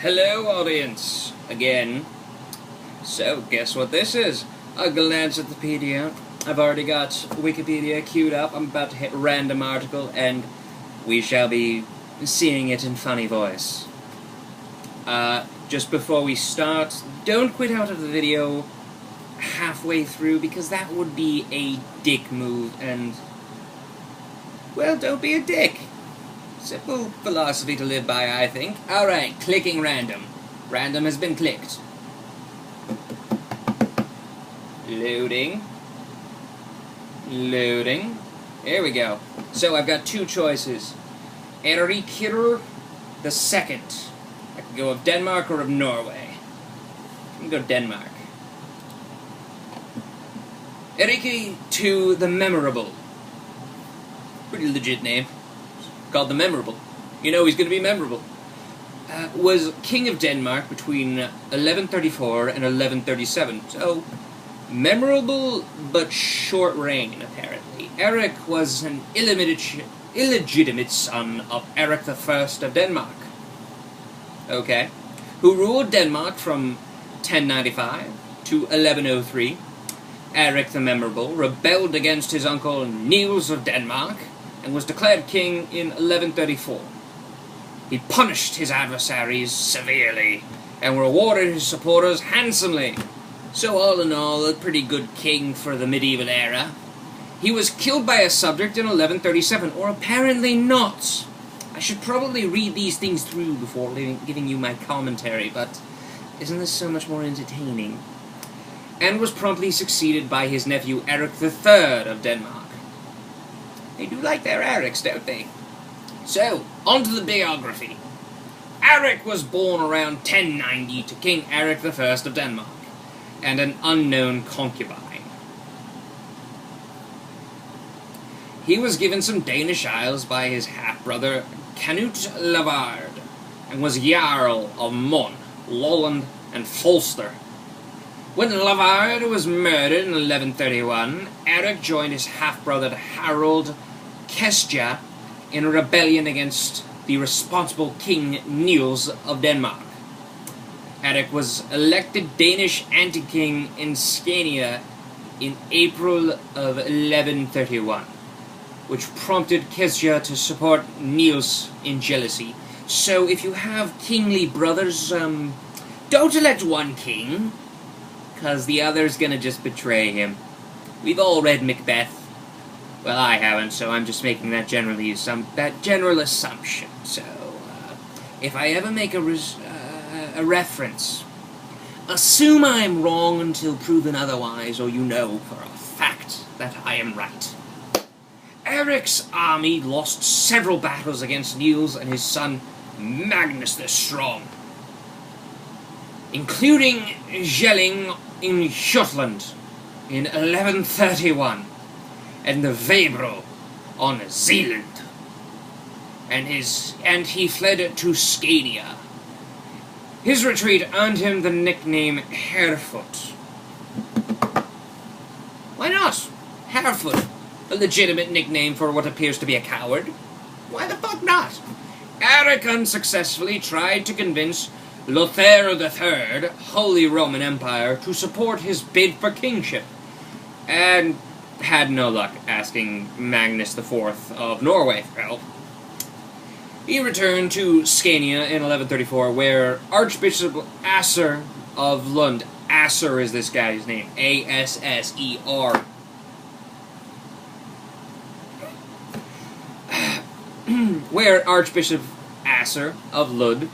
Hello, audience, again. So, guess what this is? A glance at the Pedia. I've already got Wikipedia queued up. I'm about to hit random article, and we shall be seeing it in funny voice. Just before we start, don't quit out of the video halfway through, because that would be a dick move, and, well, don't be a dick. Simple philosophy to live by, I think. Alright, clicking random. Random has been clicked. Loading. Loading. Here we go. So I've got two choices. Eirikr the Second. I can go of Denmark or of Norway. I can go Denmark. Eirikr II the Memorable. Pretty legit name. Called the Memorable. You know he's going to be memorable. Was king of Denmark between 1134 and 1137. So, memorable but short reign, apparently. Eric was an illegitimate son of Eric I of Denmark. Okay. Who ruled Denmark from 1095 to 1103. Eric the Memorable rebelled against his uncle Niels of Denmark and was declared king in 1134. He punished his adversaries severely and rewarded his supporters handsomely. So all in all, a pretty good king for the medieval era. He was killed by a subject in 1137, or apparently not. I should probably read these things through before giving you my commentary, but isn't this so much more entertaining? And was promptly succeeded by his nephew Eric III of Denmark. They do like their Erics, don't they? So, on to the biography. Eric was born around 1090 to King Eric I of Denmark, and an unknown concubine. He was given some Danish isles by his half-brother Canute Lavard, and was Jarl of Mon, Lolland, and Falster. When Lavard was murdered in 1131, Eric joined his half-brother Harold Kestia in a rebellion against the responsible King Niels of Denmark. Eric was elected Danish anti-king in Scania in April of 1131, which prompted Kestia to support Niels in jealousy. So if you have kingly brothers, don't elect one king, because the other's gonna just betray him. We've all read Macbeth. Well, I haven't, so I'm just making that general assumption. So, if I ever make a reference, assume I'm wrong until proven otherwise, or you know for a fact that I am right. Eric's army lost several battles against Niels and his son Magnus the Strong, including Jelling in Jutland in 1131, and the Vebro on Zealand, and he fled to Scania. His retreat earned him the nickname Harefoot. Why not? Harefoot, a legitimate nickname for what appears to be a coward. Why the fuck not? Eric unsuccessfully tried to convince Lothair III, Holy Roman Empire, to support his bid for kingship, and had no luck asking Magnus IV of Norway for help. He returned to Scania in 1134, where Archbishop Asser of Lund, Asser is this guy's name, A-S-S-E-R, where Archbishop Asser of Lund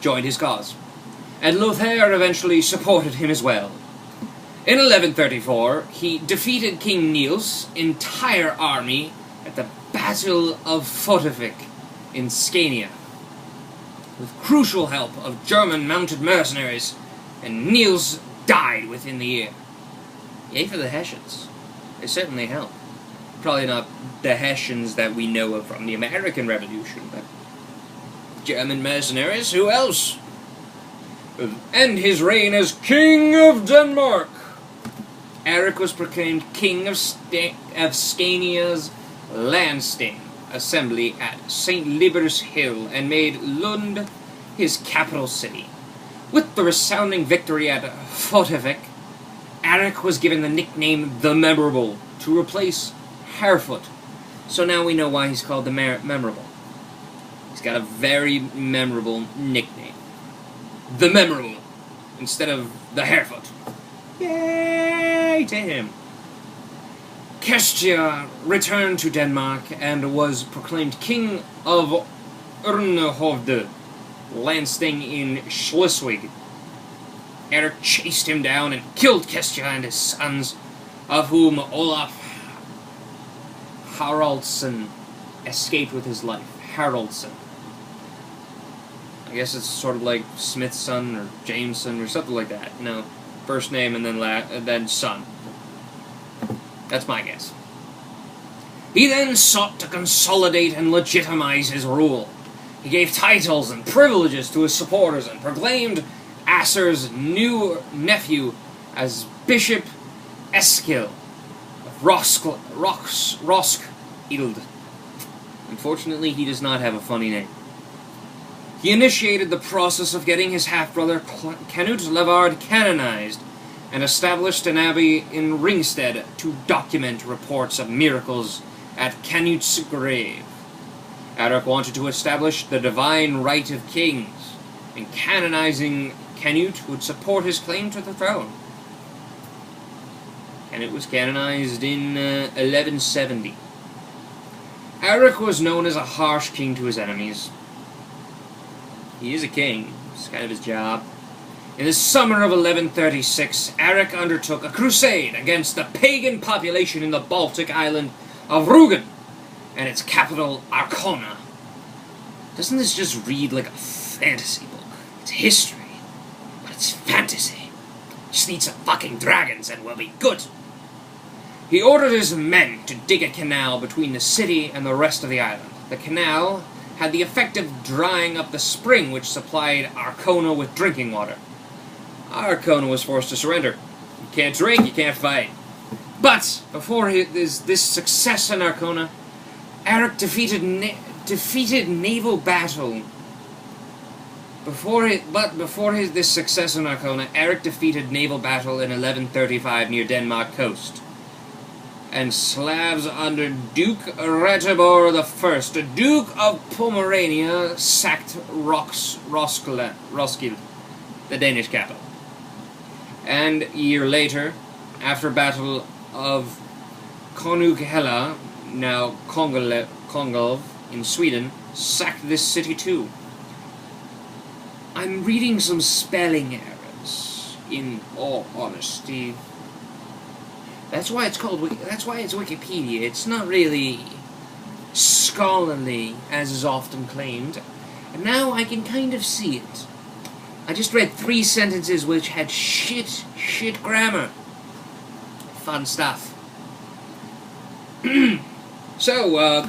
joined his cause, and Lothair eventually supported him as well. In 1134, he defeated King Niels' entire army at the Battle of Fotovik in Scania, with crucial help of German mounted mercenaries, and Niels died within the year. Yay for the Hessians. They certainly helped. Probably not the Hessians that we know of from the American Revolution, but German mercenaries, who else? End his reign as King of Denmark. Eric was proclaimed King of Scania's Landstang assembly at St. Liber's Hill, and made Lund his capital city. With the resounding victory at Fotevik, Eric was given the nickname The Memorable to replace Harefoot. So now we know why he's called the Memorable. He's got a very memorable nickname. The Memorable, instead of the Harefoot. Yay to him! Kestia returned to Denmark and was proclaimed King of Urnhovde, Lansting in Schleswig. Eric chased him down and killed Kestia and his sons, of whom Olaf Haraldsson escaped with his life. Haraldsson. I guess it's sort of like Smith's son or Jameson or something like that. You know, first name and then son. That's my guess. He then sought to consolidate and legitimize his rule. He gave titles and privileges to his supporters and proclaimed Asser's new nephew as Bishop Eskil of Roskilde. Unfortunately, he does not have a funny name. He initiated the process of getting his half-brother Canute Lavard canonized and established an abbey in Ringsted to document reports of miracles at Canute's grave. Eric wanted to establish the divine right of kings, and canonizing Canute would support his claim to the throne. Canute was canonized in 1170. Eric was known as a harsh king to his enemies. He is a king. It's kind of his job. In the summer of 1136, Eric undertook a crusade against the pagan population in the Baltic island of Rügen and its capital, Arkona. Doesn't this just read like a fantasy book? It's history, but it's fantasy. Just need some fucking dragons and we'll be good. He ordered his men to dig a canal between the city and the rest of the island. The canal had the effect of drying up the spring which supplied Arkona with drinking water. Arkona was forced to surrender. You can't drink, you can't fight. But before this success in Arkona, Eric defeated naval battle. This success in Arkona, Eric defeated naval battle in 1135 near Denmark coast. And Slavs under Duke Ratibor I, Duke of Pomerania, sacked Roskilde, the Danish capital. And a year later, after Battle of Konunghella, now Kongolv, in Sweden, sacked this city too. I'm reading some spelling errors, in all honesty. That's why it's Wikipedia. It's not really scholarly, as is often claimed. And now I can kind of see it. I just read 3 sentences which had shit grammar. Fun stuff. So,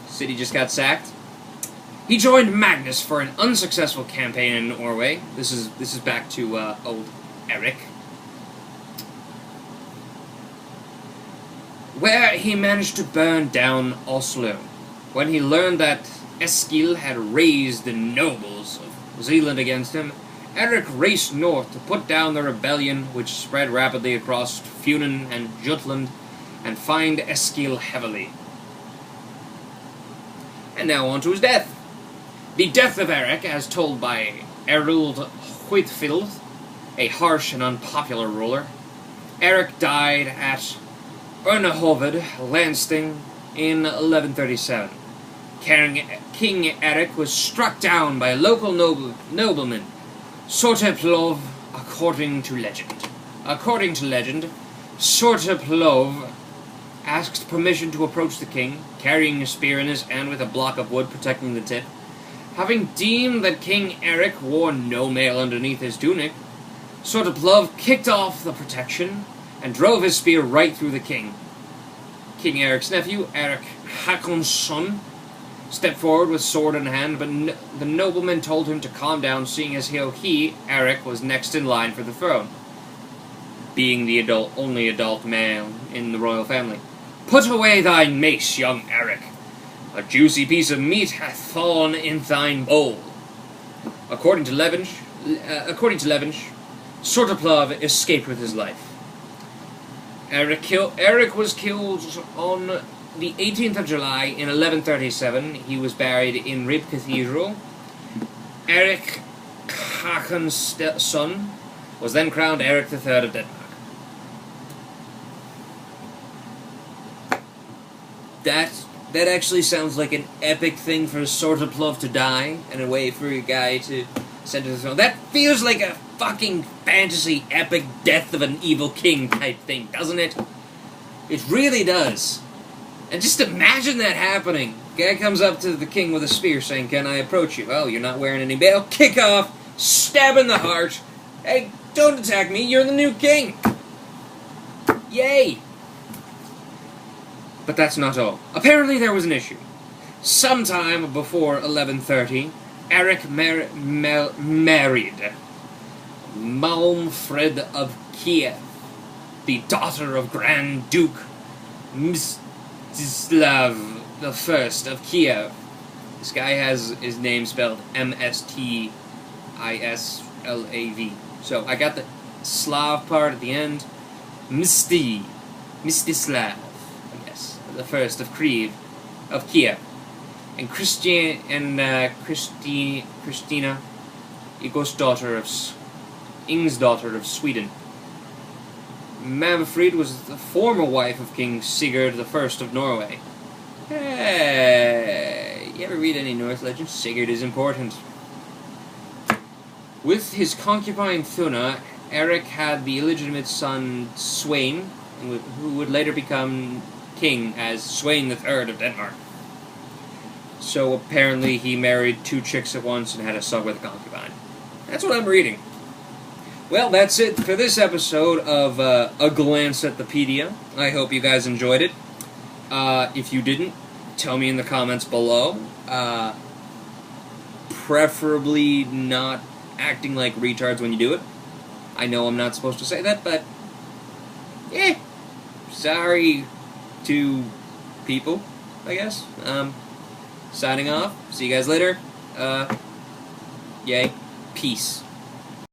city just got sacked. He joined Magnus for an unsuccessful campaign in Norway. This is back to old Eric, where he managed to burn down Oslo. When he learned that Eskil had raised the nobles of Zealand against him, Eric raced north to put down the rebellion, which spread rapidly across Funen and Jutland, and fined Eskil heavily. And now on to his death. The death of Eric, as told by Eruld Huitfeldt, a harsh and unpopular ruler. Eric died at Urnhoved, Lansting, in 1137. King Eric was struck down by a local nobleman, Sorteplov, according to legend. According to legend, Sorteplov asked permission to approach the king, carrying a spear in his hand with a block of wood protecting the tip. Having deemed that King Eric wore no mail underneath his tunic, Sorteplov kicked off the protection and drove his spear right through the king. King Eric's nephew, Eric Hakonsson, stepped forward with sword in hand, but the nobleman told him to calm down, seeing as how he, Eric, was next in line for the throne, being the only adult male in the royal family. "Put away thine mace, young Eric. A juicy piece of meat hath fallen in thine bowl," According to Levench, Sortoplov escaped with his life. Eric was killed on the 18th of July in 1137. He was buried in Rib Cathedral. Eric Hakon's son was then crowned Eric III of Denmark. That actually sounds like an epic thing for Sortoplov to die, and a way for a guy to send to the throne. That feels like a fucking fantasy epic death of an evil king type thing, doesn't it? It really does. And just imagine that happening. Guy comes up to the king with a spear saying, "Can I approach you?" "Oh, you're not wearing any mail." Kick off, stab in the heart. "Hey, don't attack me, you're the new king." Yay! But that's not all. Apparently there was an issue. Sometime before 1130, Eric married Malmfred of Kiev, the daughter of Grand Duke Mstislav I of Kiev. This guy has his name spelled Mstislav. So I got the Slav part at the end. Mstislav, I guess, the first of Kiev, and Christina, Ing's daughter of Sweden. Malmfrid was the former wife of King Sigurd I of Norway. Hey, you ever read any Norse legends? Sigurd is important. With his concubine Thuna, Eric had the illegitimate son Sweyn, who would later become king as Sweyn III of Denmark. So apparently he married 2 chicks at once and had a son with a concubine. That's what I'm reading. Well, that's it for this episode of A Glance at the Pedia. I hope you guys enjoyed it. If you didn't, tell me in the comments below. Preferably not acting like retards when you do it. I know I'm not supposed to say that, but sorry to people, I guess. Signing off. See you guys later. Yay. Peace.